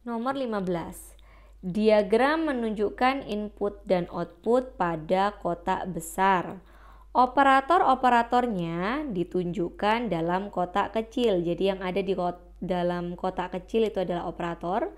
Nomor 15. Diagram menunjukkan input dan output pada kotak besar. Operator-operatornya ditunjukkan dalam kotak kecil. Jadi yang ada di dalam kotak kecil itu adalah operator.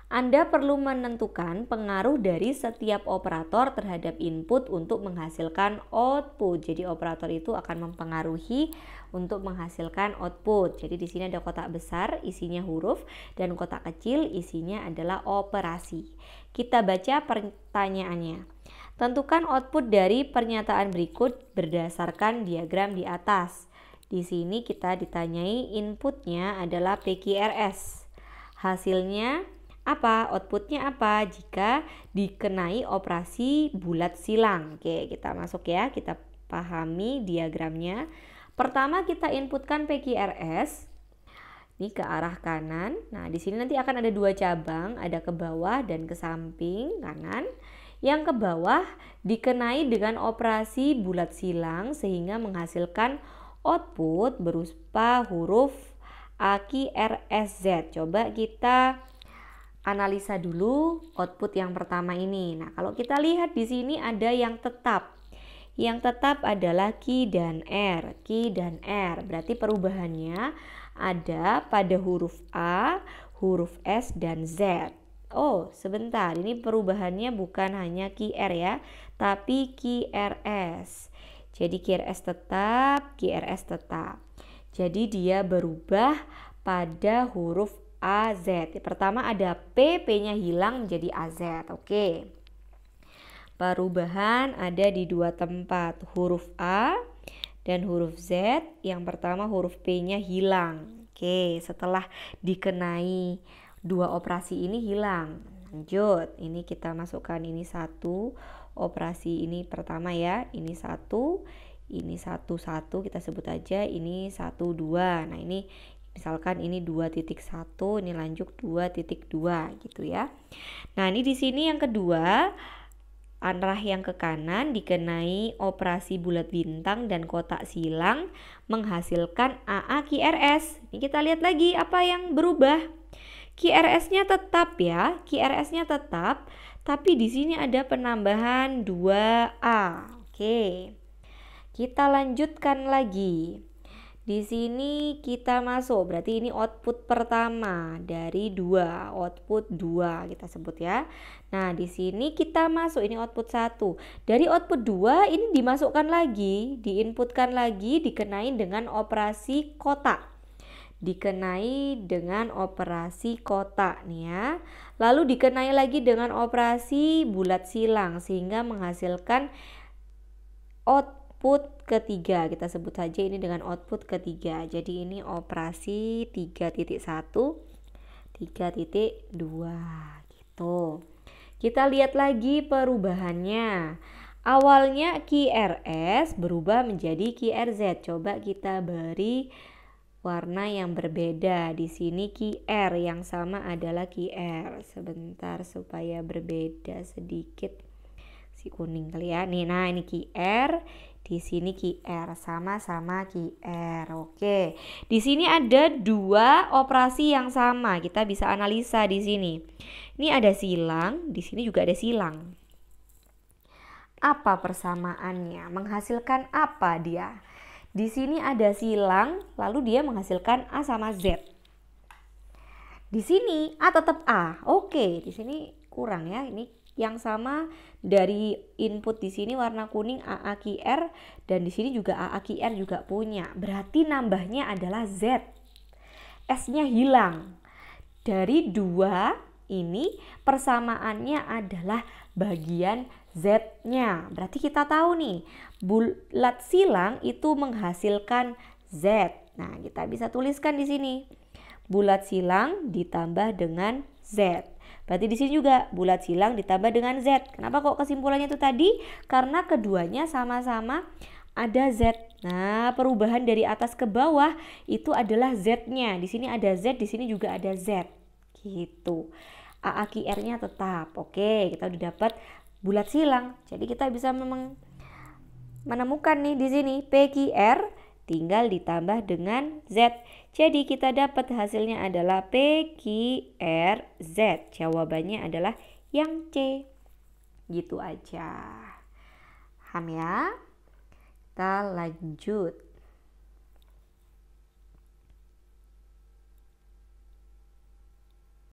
Anda perlu menentukan pengaruh dari setiap operator terhadap input untuk menghasilkan output. Jadi operator itu akan mempengaruhi untuk menghasilkan output. Jadi di sini ada kotak besar isinya huruf dan kotak kecil isinya adalah operasi. Kita baca pertanyaannya. Tentukan output dari pernyataan berikut berdasarkan diagram di atas. Di sini kita ditanyai inputnya adalah PQRS. Hasilnya apa? Outputnya apa jika dikenai operasi bulat silang? Oke, kita masuk ya, kita pahami diagramnya. Pertama kita inputkan PQRS. Ini ke arah kanan. Nah, di sini nanti akan ada dua cabang, ada ke bawah dan ke samping kanan. Yang ke bawah dikenai dengan operasi bulat silang sehingga menghasilkan output berupa huruf AQRSZ. Coba kita analisa dulu output yang pertama ini. Nah, kalau kita lihat di sini ada yang tetap. Yang tetap adalah Q dan R. Q dan R. Berarti perubahannya ada pada huruf A, huruf S, dan Z. Oh, sebentar. Ini perubahannya bukan hanya QR ya, tapi QRS. Jadi QRS tetap, QRS tetap. Jadi dia berubah pada huruf AZ. Pertama ada P, P-nya hilang menjadi AZ. Oke. Perubahan ada di dua tempat, huruf A dan huruf Z. Yang pertama huruf P-nya hilang. Oke, setelah dikenai dua operasi ini hilang. Lanjut, ini kita masukkan ini satu. Operasi ini pertama ya, ini satu, ini satu, kita sebut aja ini 1, 2. Nah, ini misalkan ini 2.1, ini lanjut 2.2 gitu ya. Nah, ini di sini yang kedua, arah yang ke kanan dikenai operasi bulat bintang dan kotak silang menghasilkan AAQRS. Ini kita lihat lagi apa yang berubah. QRS-nya tetap ya, QRS-nya tetap, tapi di sini ada penambahan 2A. Oke. Kita lanjutkan lagi. Di sini kita masuk, berarti ini output pertama dari 2, output 2 kita sebut ya. Nah, di sini kita masuk, ini output 1. Dari output 2 ini dimasukkan lagi, diinputkan lagi, dikenai dengan operasi kotak. Dikenai dengan operasi kotak nih ya. Lalu dikenai lagi dengan operasi bulat silang sehingga menghasilkan output ketiga. Kita sebut saja ini dengan output ketiga. Jadi ini operasi 3.1, 3.2 gitu. Kita lihat lagi perubahannya. Awalnya QRS berubah menjadi QRZ. Coba kita beri warna yang berbeda. Di sini QR yang sama adalah QR. Sebentar supaya berbeda sedikit. Si kuning kali ya. Nih, nah ini QR, di sini QR, sama-sama QR. Oke. Di sini ada dua operasi yang sama. Kita bisa analisa di sini. Ini ada silang, di sini juga ada silang. Apa persamaannya? Menghasilkan apa dia? Di sini ada silang, lalu dia menghasilkan A sama Z. Di sini A tetap A. Oke, di sini kurang ya. Ini yang sama dari input di sini warna kuning AAQR dan di sini juga AAQR juga punya. Berarti nambahnya adalah Z. S-nya hilang. Dari dua ini persamaannya adalah bagian Z-nya. Berarti kita tahu nih, bulat silang itu menghasilkan Z. Nah, kita bisa tuliskan di sini. Bulat silang ditambah dengan Z. Berarti di sini juga bulat silang ditambah dengan Z. Kenapa kok kesimpulannya itu tadi? Karena keduanya sama-sama ada Z. Nah, perubahan dari atas ke bawah itu adalah Z-nya. Di sini ada Z, di sini juga ada Z. Gitu. AAQR-nya tetap. Oke, kita udah dapat bulat silang. Jadi kita bisa menemukan nih di sini PQR tinggal ditambah dengan Z. Jadi kita dapat hasilnya adalah PQRZ. Jawabannya adalah yang C. Gitu aja. Paham ya? Kita lanjut.